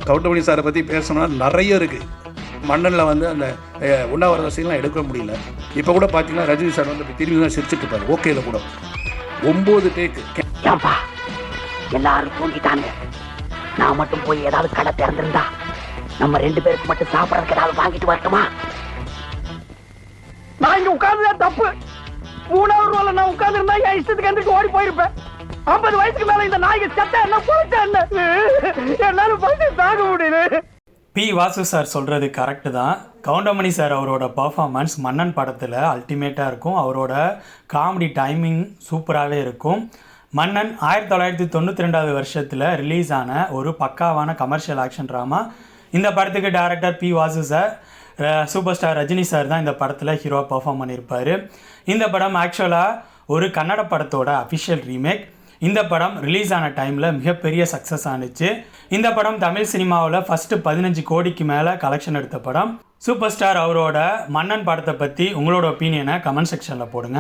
கவுண்டமணி சாரை பற்றி பேசணும்னா நிறைய இருக்குது. மன்னனில் வந்து அந்த உண்ணாவிரத சீன்லாம் எடுக்க முடியல. இப்போ கூட பார்த்தீங்கன்னா ரஜினி சார் வந்து திரும்பி தான் சிரிச்சுட்டு இருப்பாரு. ஓகேல கூட 9 டேக்கு. ஏன்பா எல்லாரும் தூங்கிட்டாங்க, நான் மட்டும் போய் ஏதாவது கடை திறந்திருந்தா நம்ம 2 பேருக்கு மட்டும் சாப்பிடறதுக்கு ஏதாவது வாங்கிட்டு வரட்டுமா? நான் இங்க உட்கார்ந்துதான் தப்பு. 3வது ரோல நான் உட்கார்ந்து இருந்தா என் இஷ்டத்துக்கு எந்திரிச்சு ஓடி போயிருப்பேன். 50 வயசுக்கு மேல இந்த நாய்க்கு சட்டை என்ன போயிட்டா என்ன, என்னால பசி தாங்க முடியல. பி. வாசு சார் சொல்கிறது கரெக்டு தான். கவுண்டமணி சார் அவரோட பர்ஃபார்மன்ஸ் மன்னன் படத்தில் அல்டிமேட்டாக இருக்கும். அவரோட காமெடி டைமிங் சூப்பராகவே இருக்கும். மன்னன் 1992 வருஷத்தில் ரிலீஸ் ஆன ஒரு பக்காவான கமர்ஷியல் ஆக்ஷன் ட்ராமா. இந்த படத்துக்கு director P. Vasu sir, super star Rajini sir தான் இந்த படத்தில் ஹீரோவாக பர்ஃபார்ம் பண்ணியிருப்பார். இந்த படம் ஆக்சுவலாக ஒரு கன்னட படத்தோட அஃபிஷியல் ரீமேக். இந்த படம் ரிலீஸ் ஆன டைமில் மிகப்பெரிய சக்ஸஸ் ஆனிச்சு. இந்த படம் தமிழ் சினிமாவில் ஃபஸ்ட்டு 15 கோடிக்கு மேலே கலெக்ஷன் எடுத்த படம். சூப்பர் ஸ்டார் அவரோட மன்னன் படத்தை பற்றி உங்களோட ஒப்பீனியனை கமெண்ட் செக்ஷனில் போடுங்க.